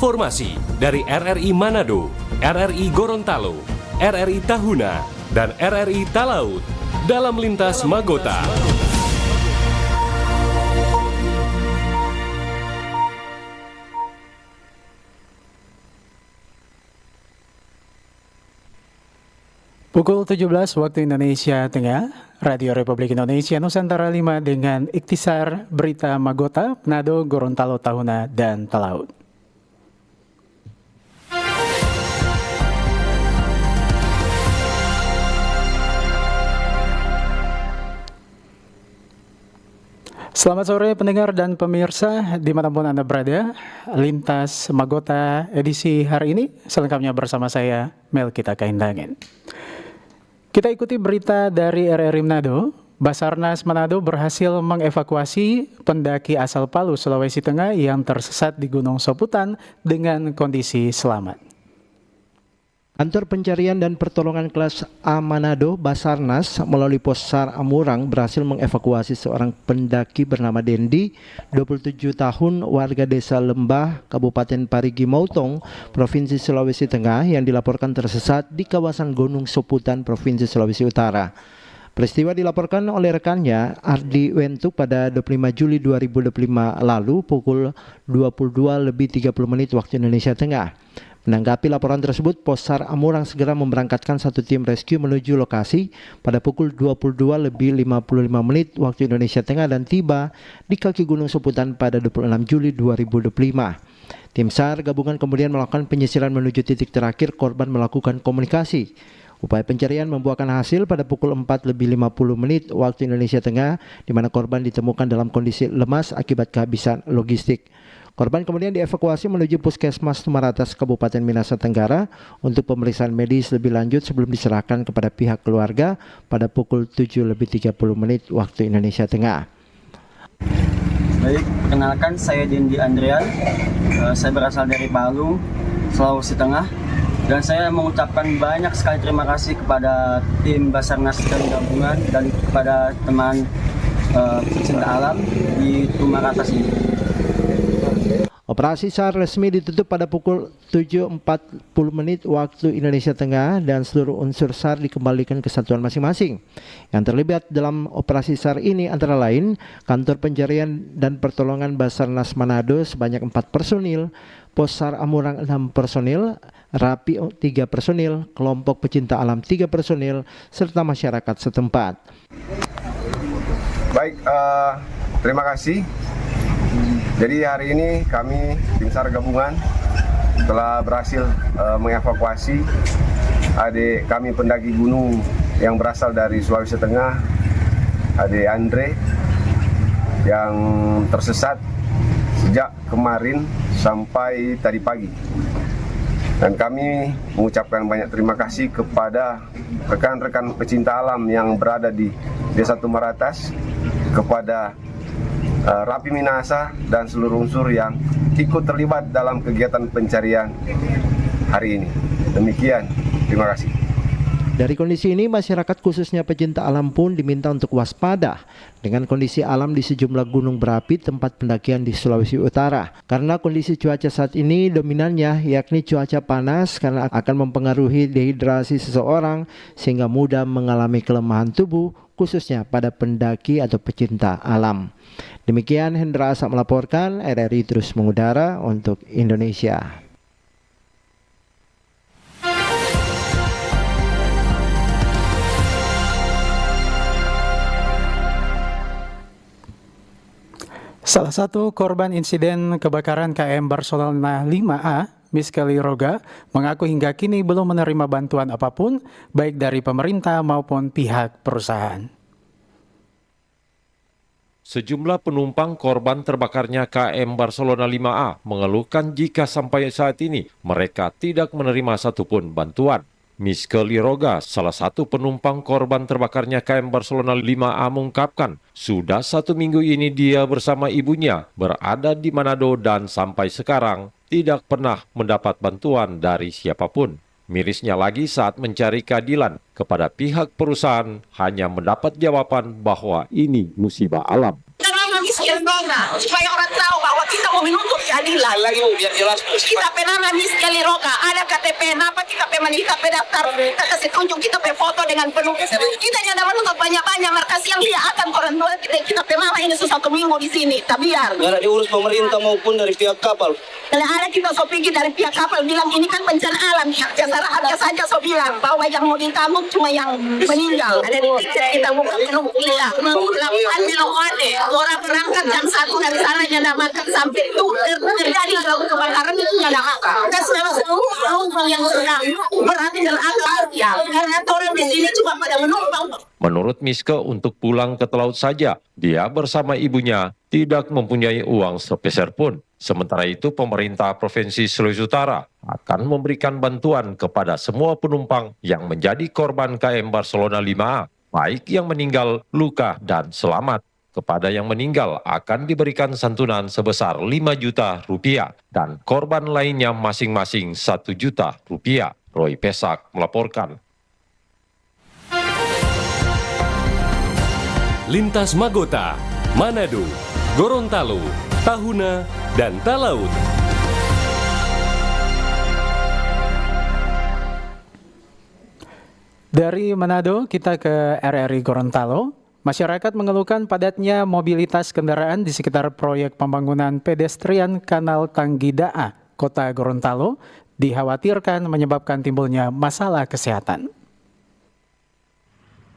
Informasi dari RRI Manado, RRI Gorontalo, RRI Tahuna, dan RRI Talaut dalam Lintas Magota. Pukul 17 waktu Indonesia Tengah, Radio Republik Indonesia Nusantara 5 dengan ikhtisar berita Magota, Manado, Gorontalo, Tahuna, dan Talaut. Selamat sore pendengar dan pemirsa dimanapun Anda berada. Lintas Magota edisi hari ini selengkapnya bersama saya Melkita Kaindangin. Kita ikuti berita dari RRI Manado. Basarnas Manado berhasil mengevakuasi pendaki asal Palu, Sulawesi Tengah yang tersesat di Gunung Soputan dengan kondisi selamat. Kantor Pencarian dan Pertolongan Kelas A Manado, Basarnas, melalui pos SAR Amurang berhasil mengevakuasi seorang pendaki bernama Dendi, 27 tahun, warga desa Lembah, Kabupaten Parigi Motong, Provinsi Sulawesi Tengah yang dilaporkan tersesat di kawasan Gunung Soputan, Provinsi Sulawesi Utara. Peristiwa dilaporkan oleh rekannya Ardi Wentuk pada 25 Juli 2025 lalu pukul 22:30 waktu Indonesia Tengah. Menanggapi laporan tersebut, Pos SAR Amurang segera memberangkatkan satu tim rescue menuju lokasi pada pukul 22:55 waktu Indonesia Tengah dan tiba di kaki Gunung Soputan pada 26 Juli 2025. Tim SAR gabungan kemudian melakukan penyisiran menuju titik terakhir korban melakukan komunikasi. Upaya pencarian membuahkan hasil pada pukul 4:50 waktu Indonesia Tengah, di mana korban ditemukan dalam kondisi lemas akibat kehabisan logistik. Korban kemudian dievakuasi menuju Puskesmas Tumaratas, Kabupaten Minahasa Tenggara untuk pemeriksaan medis lebih lanjut sebelum diserahkan kepada pihak keluarga pada pukul 7:30 waktu Indonesia Tengah. Baik, perkenalkan saya Dendi Andrian. Saya berasal dari Palu, Sulawesi Tengah. Dan saya mengucapkan banyak sekali terima kasih kepada tim Basarnas dan gabungan dan kepada teman pecinta alam di Tumaratas ini. Operasi SAR resmi ditutup pada pukul 7:40 waktu Indonesia Tengah dan seluruh unsur SAR dikembalikan ke satuan masing-masing. Yang terlibat dalam operasi SAR ini antara lain Kantor Pencarian dan Pertolongan Basarnas Manado sebanyak 4 personil, Pos SAR Amurang 6 personil, Rapi 3 personil, Kelompok Pecinta Alam 3 personil, serta masyarakat setempat. Baik, terima kasih. Jadi hari ini kami tim SAR gabungan telah berhasil mengevakuasi adik kami pendaki gunung yang berasal dari Sulawesi Tengah, adik Andre, yang tersesat sejak kemarin sampai tadi pagi. Dan kami mengucapkan banyak terima kasih kepada rekan-rekan pecinta alam yang berada di Desa Tumaratas, kepada Rapi Minahasa dan seluruh unsur yang ikut terlibat dalam kegiatan pencarian hari ini. Demikian, terima kasih. Dari kondisi ini, masyarakat khususnya pecinta alam pun diminta untuk waspada dengan kondisi alam di sejumlah gunung berapi tempat pendakian di Sulawesi Utara. Karena kondisi cuaca saat ini dominannya yakni cuaca panas karena akan mempengaruhi dehidrasi seseorang sehingga mudah mengalami kelemahan tubuh khususnya pada pendaki atau pecinta alam. Demikian Hendra Asa melaporkan, RRI terus mengudara untuk Indonesia. Salah satu korban insiden kebakaran KM Barcelona 5A, Miss Kelly Roga, mengaku hingga kini belum menerima bantuan apapun, baik dari pemerintah maupun pihak perusahaan. Sejumlah penumpang korban terbakarnya KM Barcelona 5A mengeluhkan jika sampai saat ini mereka tidak menerima satupun bantuan. Miss Kelly Roga, salah satu penumpang korban terbakarnya KM Barcelona 5A mengungkapkan, sudah 1 minggu ini dia bersama ibunya berada di Manado dan sampai sekarang tidak pernah mendapat bantuan dari siapapun. Mirisnya lagi saat mencari keadilan kepada pihak perusahaan hanya mendapat jawaban bahwa ini musibah alam. Roga, supaya orang tahu bahwa kita mau menuntut keadilan. Lagi Bu, biar jelas. Kita penama Miskeli Roga, ada KTP, kenapa kita kita daftar, kita kasih tunjuk kita foto dengan penuh. Kita jangan menuntut banyak-banyak, markas yang dia akan koran dua kita penama ini 1 minggu di sini, tapi biar. Nggak ada diurus pemerintah maupun dari pihak kapal. Kalau ada kita so pergi dari pihak kapal bilang ini kan bencana alam, jasa rahatnya saja so bilang bahwa yang mau ditanggung cuma yang meninggal. Ada kita buka penuh gila, melakukan minumane, orang berangkat jam 1 dari sana nyanda makan sampai itu terjadi kebakaran itu nyanda makan. Dan memang seluruh penumpang yang sedang berarti dan agak ya, karena orang di sini cuma pada menumpang. Menurut Miske, untuk pulang ke Talaut saja, dia bersama ibunya tidak mempunyai uang sepeser pun. Sementara itu, pemerintah Provinsi Sulawesi Utara akan memberikan bantuan kepada semua penumpang yang menjadi korban KM Barcelona 5A, baik yang meninggal, luka, dan selamat. Kepada yang meninggal akan diberikan santunan sebesar 5 juta rupiah dan korban lainnya masing-masing 1 juta rupiah. Roy Pesak melaporkan. Lintas Magota, Manado, Gorontalo, Tahuna, dan Talaut. Dari Manado kita ke RRI Gorontalo. Masyarakat mengeluhkan padatnya mobilitas kendaraan di sekitar proyek pembangunan pedestrian Kanal Tanggidaa, Kota Gorontalo, dikhawatirkan menyebabkan timbulnya masalah kesehatan.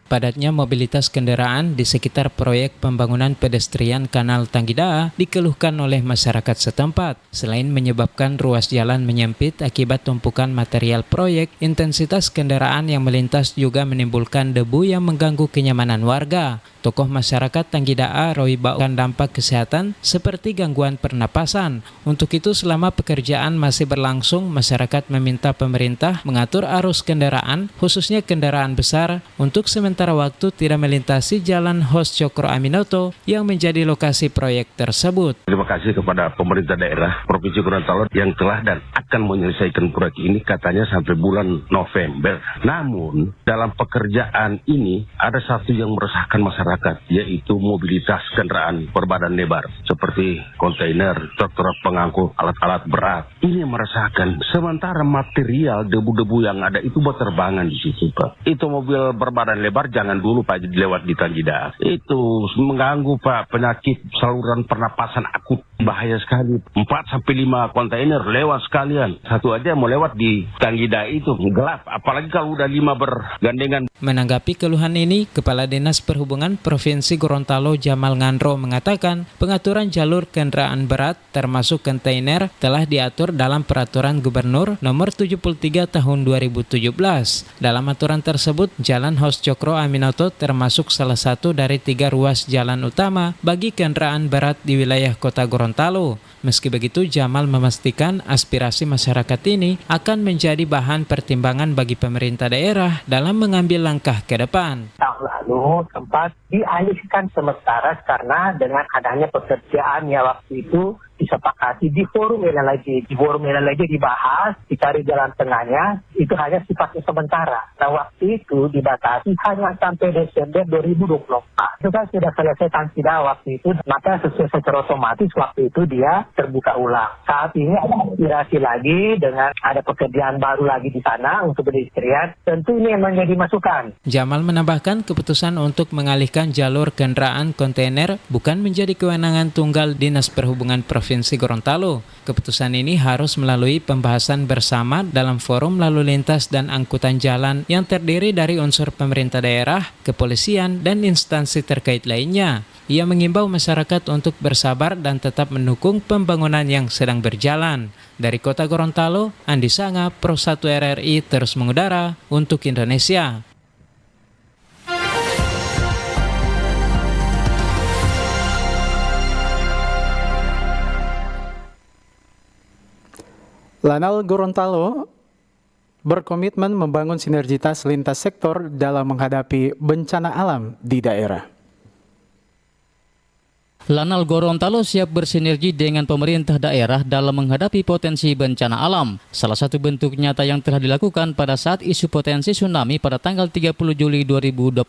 Padatnya mobilitas kendaraan di sekitar proyek pembangunan pedestrian Kanal Tanggidaa dikeluhkan oleh masyarakat setempat. Selain menyebabkan ruas jalan menyempit akibat tumpukan material proyek, intensitas kendaraan yang melintas juga menimbulkan debu yang mengganggu kenyamanan warga. Tokoh masyarakat Tanggidaa Roy Baukan dampak kesehatan seperti gangguan pernapasan. Untuk itu selama pekerjaan masih berlangsung, masyarakat meminta pemerintah mengatur arus kendaraan, khususnya kendaraan besar, untuk sementara waktu tidak melintasi Jalan Hos Cokro Aminoto yang menjadi lokasi proyek tersebut. Terima kasih kepada pemerintah daerah Provinsi Gorontalo yang telah dan akan menyelesaikan proyek ini katanya sampai bulan November. Namun dalam pekerjaan ini ada satu yang meresahkan masyarakat, yaitu mobilitas kendaraan berbadan lebar seperti kontainer, truk-truk pengangkut alat-alat berat. Ini meresahkan. Sementara material debu-debu yang ada itu berterbangan di situ, Pak. Itu mobil berbadan lebar jangan dulu Pak lewat di Tanggidaa. Itu mengganggu Pak, penyakit saluran pernapasan akut. Bahaya sekali. 4-5 kontainer lewat sekalian. Satu aja mau lewat di Tanggidaa itu gelap. Apalagi kalau udah 5 bergandengan. Menanggapi keluhan ini, Kepala Dinas Perhubungan Provinsi Gorontalo Jamal Ngandro mengatakan pengaturan jalur kendaraan berat termasuk kontainer telah diatur dalam Peraturan Gubernur Nomor 73 Tahun 2017. Dalam aturan tersebut, Jalan Hos Cokro Aminoto termasuk salah satu dari 3 ruas jalan utama bagi kendaraan berat di wilayah Kota Gorontalo. Meski begitu, Jamal memastikan aspirasi masyarakat ini akan menjadi bahan pertimbangan bagi pemerintah daerah dalam mengambil langkah ke depan. Tahun lalu sempat dialihkan sementara karena dengan adanya pekerjaan yang waktu itu disepakati di forum lagi. Di forum lagi dibahas, dicari jalan tengahnya, itu hanya sifatnya sementara. Nah waktu itu dibatasi hanya sampai Desember 2024. Itu kan sudah selesai Tanggidaa waktu itu, maka secara otomatis waktu itu dia terbuka ulang. Saat ini ada aspirasi lagi dengan ada pekerjaan baru lagi di sana untuk pedestrian. Tentu ini yang menjadi masukan. Jamal menambahkan keputusan untuk mengalihkan jalur kendaraan kontainer bukan menjadi kewenangan tunggal Dinas Perhubungan Provinsi Gorontalo. Keputusan ini harus melalui pembahasan bersama dalam forum lalu lintas dan angkutan jalan yang terdiri dari unsur pemerintah daerah, kepolisian, dan instansi terkait lainnya. Ia mengimbau masyarakat untuk bersabar dan tetap mendukung pembangunan yang sedang berjalan. Dari Kota Gorontalo, Andi Sanga, Pro 1 RRI terus mengudara untuk Indonesia. Lanal Gorontalo berkomitmen membangun sinergitas lintas sektor dalam menghadapi bencana alam di daerah. Lanal Gorontalo siap bersinergi dengan pemerintah daerah dalam menghadapi potensi bencana alam. Salah satu bentuk nyata yang telah dilakukan pada saat isu potensi tsunami pada tanggal 30 Juli 2025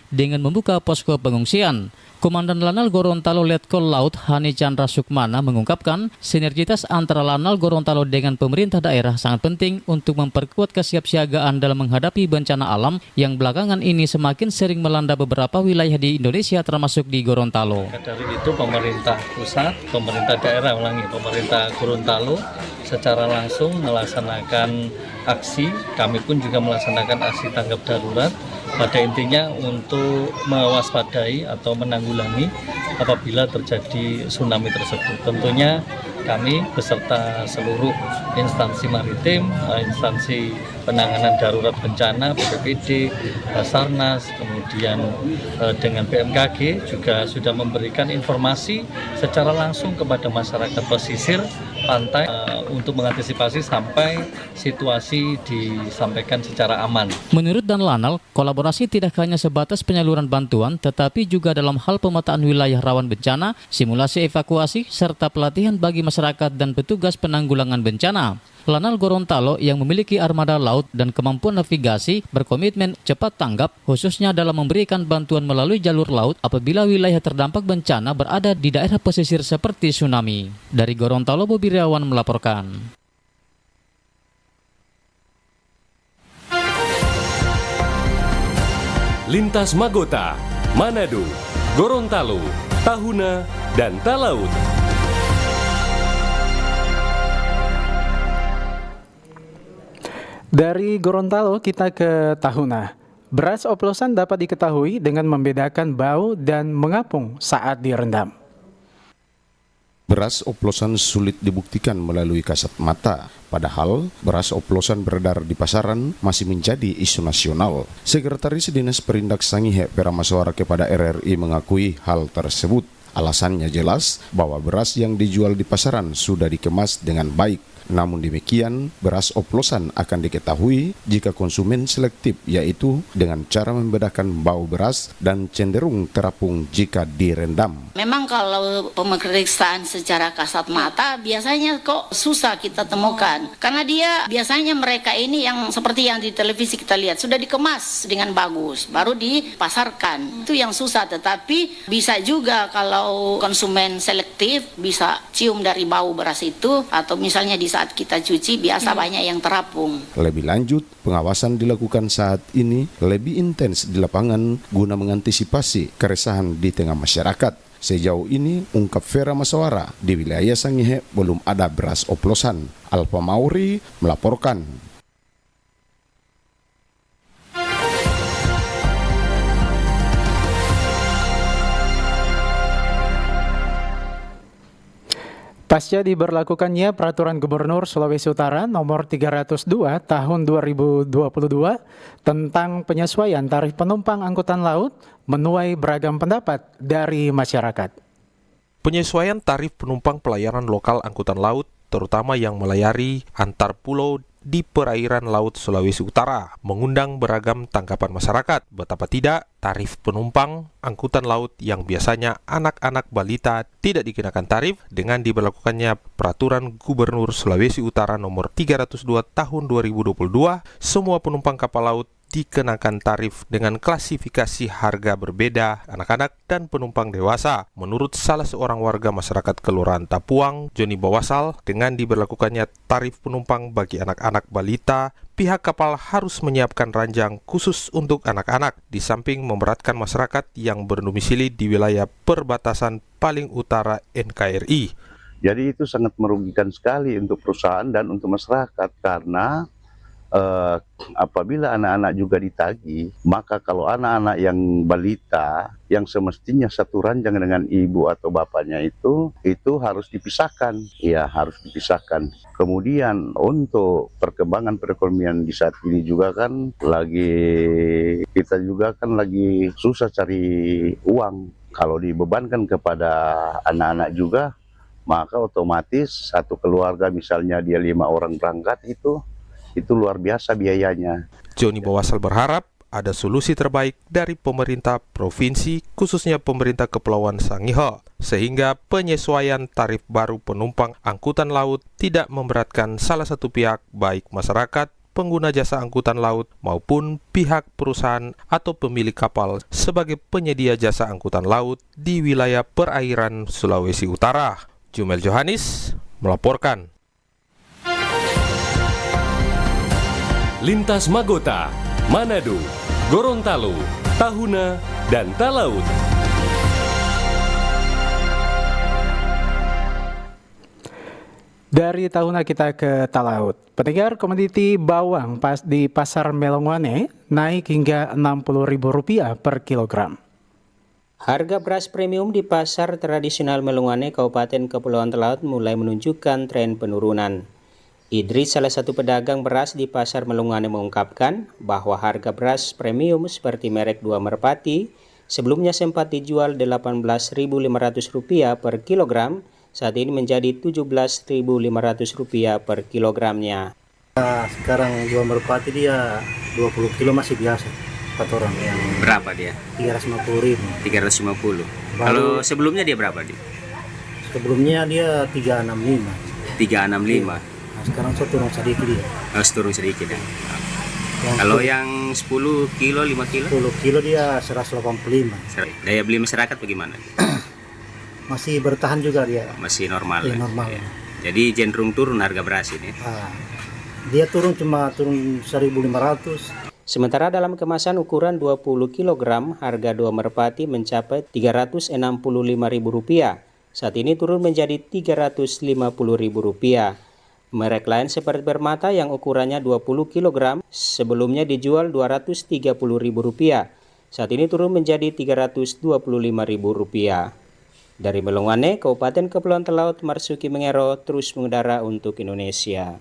dengan membuka posko pengungsian. Komandan Lanal Gorontalo Letkol Laut Hani Chandra Sukmana mengungkapkan sinergitas antara Lanal Gorontalo dengan pemerintah daerah sangat penting untuk memperkuat kesiapsiagaan dalam menghadapi bencana alam yang belakangan ini semakin sering melanda beberapa wilayah di Indonesia termasuk di Gorontalo. Dari itu pemerintah pusat, pemerintah daerah, pemerintah Gorontalo secara langsung melaksanakan aksi, kami pun juga melaksanakan aksi tanggap darurat pada intinya untuk mewaspadai atau menanggulangi apabila terjadi tsunami tersebut. Tentunya kami beserta seluruh instansi maritim, instansi penanganan darurat bencana, BPBD, Basarnas, kemudian dengan BMKG juga sudah memberikan informasi secara langsung kepada masyarakat pesisir pantai untuk mengantisipasi sampai situasi disampaikan secara aman. Menurut Dan Lanal, kolaborasi tidak hanya sebatas penyaluran bantuan, tetapi juga dalam hal pemetaan wilayah rawan bencana, simulasi evakuasi, serta pelatihan bagi masyarakat dan petugas penanggulangan bencana. Lanal Gorontalo yang memiliki armada laut dan kemampuan navigasi berkomitmen cepat tanggap, khususnya dalam memberikan bantuan melalui jalur laut apabila wilayah terdampak bencana berada di daerah pesisir seperti tsunami. Dari Gorontalo, Bobi Riawan melaporkan. Lintas Magota, Manado, Gorontalo, Tahuna, dan Talaut. Dari Gorontalo kita ke Tahuna. Beras oplosan dapat diketahui dengan membedakan bau dan mengapung saat direndam. Beras oplosan sulit dibuktikan melalui kasat mata, padahal beras oplosan beredar di pasaran masih menjadi isu nasional. Sekretaris Dinas Perindak Sangihe Peramaswara kepada RRI mengakui hal tersebut. Alasannya jelas bahwa beras yang dijual di pasaran sudah dikemas dengan baik. Namun demikian, beras oplosan akan diketahui jika konsumen selektif, yaitu dengan cara membedakan bau beras dan cenderung terapung jika direndam. Memang kalau pemeriksaan secara kasat mata biasanya kok susah kita temukan. Karena dia biasanya mereka ini yang seperti yang di televisi kita lihat, sudah dikemas dengan bagus, baru dipasarkan. Itu yang susah, tetapi bisa juga kalau konsumen selektif bisa cium dari bau beras itu, atau misalnya di saat kita cuci biasa banyak yang terapung. Lebih lanjut, pengawasan dilakukan saat ini lebih intens di lapangan guna mengantisipasi keresahan di tengah masyarakat. Sejauh ini, ungkap Vera Maswara, di wilayah Sangihe belum ada beras oplosan. Alfa Mauri melaporkan. Pasca diberlakukannya Peraturan Gubernur Sulawesi Utara Nomor 302 Tahun 2022 tentang penyesuaian tarif penumpang angkutan laut menuai beragam pendapat dari masyarakat. Penyesuaian tarif penumpang pelayaran lokal angkutan laut, terutama yang melayari antar pulau di perairan Laut Sulawesi Utara, mengundang beragam tanggapan masyarakat. Betapa tidak, tarif penumpang angkutan laut yang biasanya anak-anak balita tidak dikenakan tarif dengan diberlakukannya Peraturan Gubernur Sulawesi Utara Nomor 302 Tahun 2022, semua penumpang kapal laut dikenakan tarif dengan klasifikasi harga berbeda anak-anak dan penumpang dewasa. Menurut salah seorang warga masyarakat Kelurahan Tapuang, Joni Bawasal, dengan diberlakukannya tarif penumpang bagi anak-anak balita, pihak kapal harus menyiapkan ranjang khusus untuk anak-anak, di samping memberatkan masyarakat yang berdomisili di wilayah perbatasan paling utara NKRI. Jadi itu sangat merugikan sekali untuk perusahaan dan untuk masyarakat, karena apabila anak-anak juga ditagih, maka kalau anak-anak yang balita yang semestinya satu ranjang dengan ibu atau bapaknya itu harus dipisahkan. Ya, harus dipisahkan. Kemudian untuk perkembangan perekonomian di saat ini juga kan kita juga kan lagi susah cari uang. Kalau dibebankan kepada anak-anak juga, maka otomatis satu keluarga misalnya dia 5 orang berangkat itu luar biasa biayanya. Joni Bawasal berharap ada solusi terbaik dari pemerintah provinsi, khususnya pemerintah Kepulauan Sangihe, sehingga penyesuaian tarif baru penumpang angkutan laut tidak memberatkan salah satu pihak, baik masyarakat, pengguna jasa angkutan laut, maupun pihak perusahaan atau pemilik kapal sebagai penyedia jasa angkutan laut di wilayah perairan Sulawesi Utara. Jumel Johanis melaporkan. Lintas Magota, Manado, Gorontalo, Tahuna, dan Talaut. Dari Tahuna kita ke Talaut. Pendengar, komoditi bawang di pasar Melongwane naik hingga Rp60.000 per kilogram. Harga beras premium di pasar tradisional Melongwane, Kabupaten Kepulauan Talaut mulai menunjukkan tren penurunan. Idris, salah satu pedagang beras di pasar Melongwane, mengungkapkan bahwa harga beras premium seperti merek 2 Merpati sebelumnya sempat dijual Rp18.500 per kilogram, saat ini menjadi Rp17.500 per kilogramnya. Sekarang 2 Merpati dia 20 kilo masih biasa. 4 orang yang Berapa dia? 350.000. 350. Kalau sebelumnya dia berapa dia? Sebelumnya dia 365. 365. Nah, sekarang saya turun sedikit dia. Harus turun sedikit ya. Kalau yang 10 kilo, 5 kilo? 10 kilo dia 185. Daya beli masyarakat bagaimana? Masih bertahan juga dia. Masih normal. Iya, normal. Ya. Jadi cenderung turun harga beras ini. Dia turun 1.500. Sementara dalam kemasan ukuran 20 kg, harga 2 Merpati mencapai Rp365.000. Saat ini turun menjadi Rp350.000. Merek lain seperti Permata yang ukurannya 20 kg sebelumnya dijual Rp230.000. Saat ini turun menjadi Rp325.000. Dari Melongwane, Kabupaten Kepulauan Talaut, Marsuki Mengero terus mengudara untuk Indonesia.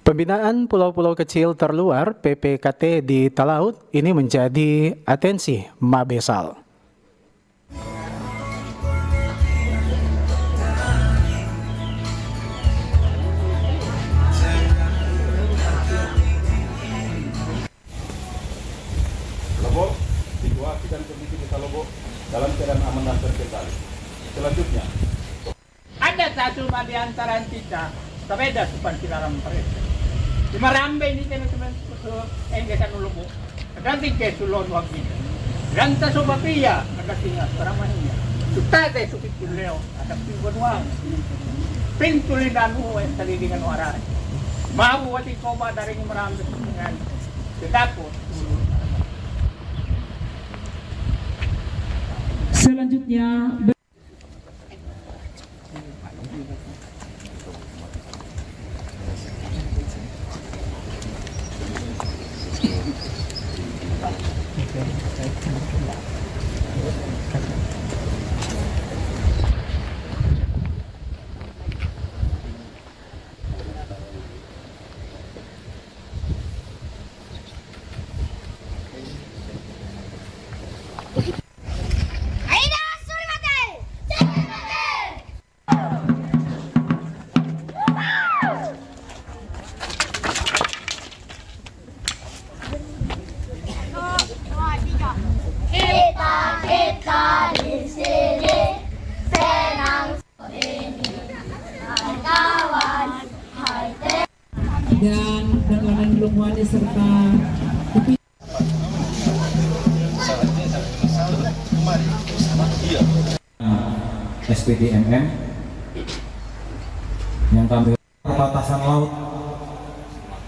Pembinaan pulau-pulau kecil terluar PPKT di Talaut ini menjadi atensi Mabesal. Lombok, situasi dan kondisi desa Lombok dalam keadaan aman dan terkendali. Selanjutnya, ada satu di antara kita, berbeda seperti dalam mereka. Di Marambe ini teman-teman enggesan Lombok. Nanti ke Sulon Wagin. Dan ta Sobapia nagatinga paramanya. Sutate sukit kuleo ada pinguan. Pintulinan mo ang talilingan ng aray. Mabuwati ko ba dari Marambe dengan sedapot. Selanjutnya dan dengan Melongwane serta SPDMM yang kami perbatasan laut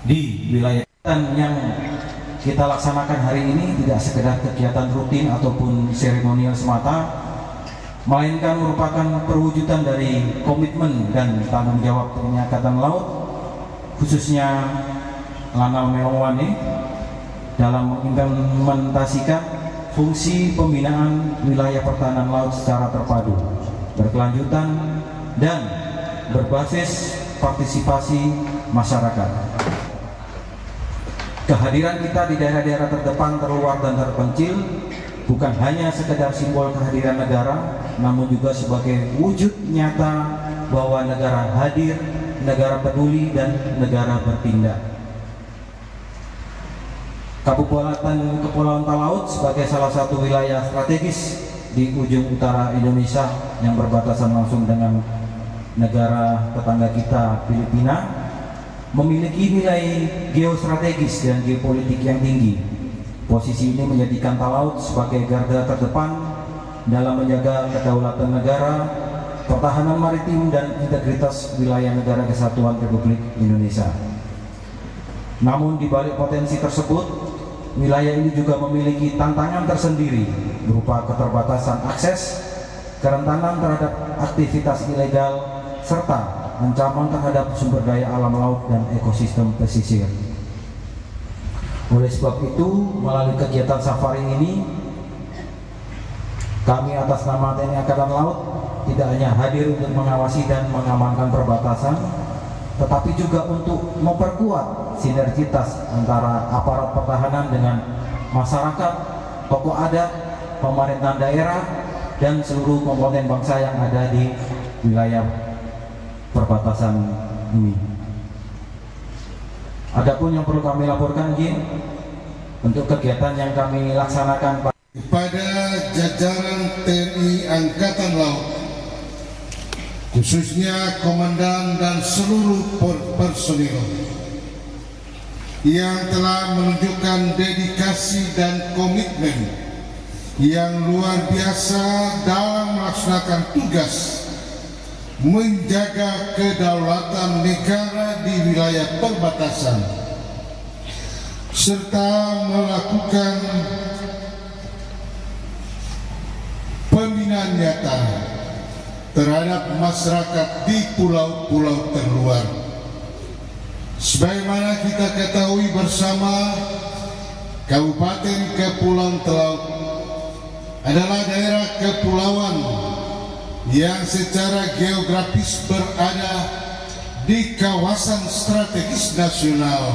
di wilayah dan yang kita laksanakan hari ini tidak sekedar kegiatan rutin ataupun seremonial semata, melainkan merupakan perwujudan dari komitmen dan tanggung jawab TNI Angkatan Laut, khususnya Lanal Melongwane, dalam mengimplementasikan fungsi pembinaan wilayah pertahanan laut secara terpadu, berkelanjutan, dan berbasis partisipasi masyarakat. Kehadiran kita di daerah-daerah terdepan, terluar, dan terpencil bukan hanya sekedar simbol kehadiran negara, namun juga sebagai wujud nyata bahwa negara hadir, negara peduli, dan negara bertindak. Kabupaten Kepulauan Talaut sebagai salah satu wilayah strategis di ujung utara Indonesia yang berbatasan langsung dengan negara tetangga kita, Filipina, memiliki nilai geostrategis dan geopolitik yang tinggi. Posisi ini menjadikan Talaut sebagai garda terdepan dalam menjaga kedaulatan negara, pertahanan maritim, dan integritas wilayah negara kesatuan Republik Indonesia. Namun di balik potensi tersebut, wilayah ini juga memiliki tantangan tersendiri berupa keterbatasan akses, kerentanan terhadap aktivitas ilegal, serta ancaman terhadap sumber daya alam laut dan ekosistem pesisir. Oleh sebab itu, melalui kegiatan safari ini, kami atas nama TNI Angkatan Laut tidak hanya hadir untuk mengawasi dan mengamankan perbatasan, tetapi juga untuk memperkuat sinergitas antara aparat pertahanan dengan masyarakat, tokoh adat, pemerintahan daerah, dan seluruh komponen bangsa yang ada di wilayah perbatasan ini. Adapun yang perlu kami laporkan, untuk kegiatan yang kami laksanakan kepada jajaran TNI Angkatan Laut, khususnya komandan dan seluruh personil yang telah menunjukkan dedikasi dan komitmen yang luar biasa dalam melaksanakan tugas menjaga kedaulatan negara di wilayah perbatasan serta melakukan pembinaan nyata terhadap masyarakat di pulau-pulau terluar. Sebagaimana kita ketahui bersama, Kabupaten Kepulauan Talaut adalah daerah kepulauan yang secara geografis berada di kawasan strategis nasional.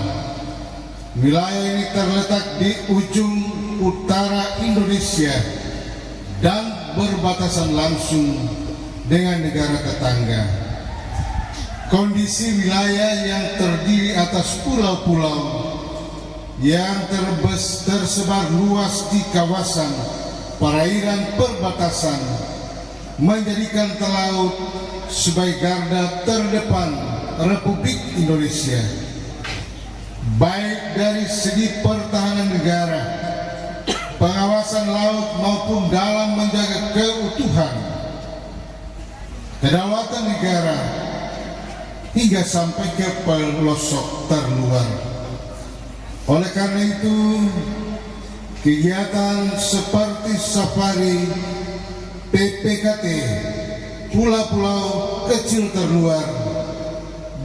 Wilayah ini terletak di ujung utara Indonesia dan berbatasan langsung dengan negara tetangga. Kondisi wilayah yang terdiri atas pulau-pulau yang tersebar luas di kawasan perairan perbatasan menjadikan Talaut sebagai garda terdepan Republik Indonesia, baik dari segi pertahanan negara, pengawasan laut, maupun dalam menjaga keutuhan kedaulatan negara hingga sampai ke pelosok terluar. Oleh karena itu, kegiatan seperti safari PPKT pulau-pulau kecil terluar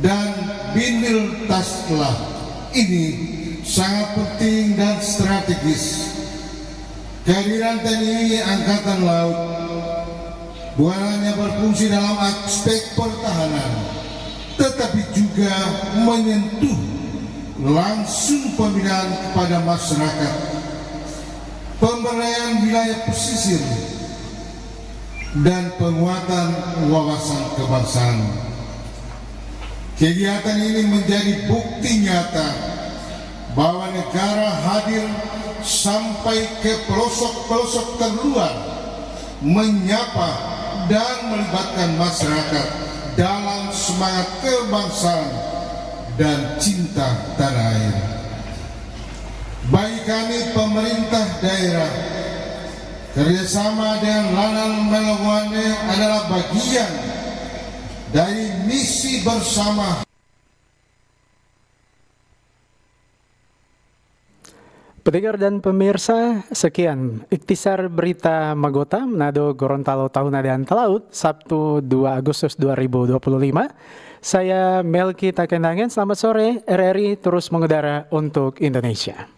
dan Bindil Taslah ini sangat penting dan strategis. Kehadiran TNI Angkatan Laut bukan hanya berfungsi dalam aspek pertahanan, tetapi juga menyentuh langsung pembinaan kepada masyarakat, pemberdayaan wilayah pesisir, dan penguatan wawasan kebangsaan. Kegiatan ini menjadi bukti nyata bahwa negara hadir sampai ke pelosok-pelosok terluar, menyapa dan melibatkan masyarakat dalam semangat kebangsaan dan cinta tanah air. Bagi kami pemerintah daerah, kerjasama dengan Lanal Melongwane adalah bagian dari misi bersama. Pendengar dan pemirsa, sekian ikhtisar berita Magota, Manado, Gorontalo, Tahuna, dan Talaut, Sabtu 2 Agustus 2025. Saya Melki Takendangen, selamat sore, RRI terus mengudara untuk Indonesia.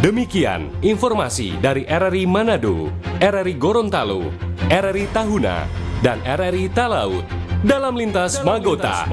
Demikian informasi dari RRI Manado, RRI Gorontalo, RRI Tahuna, dan RRI Talaut. dalam lintas Magota.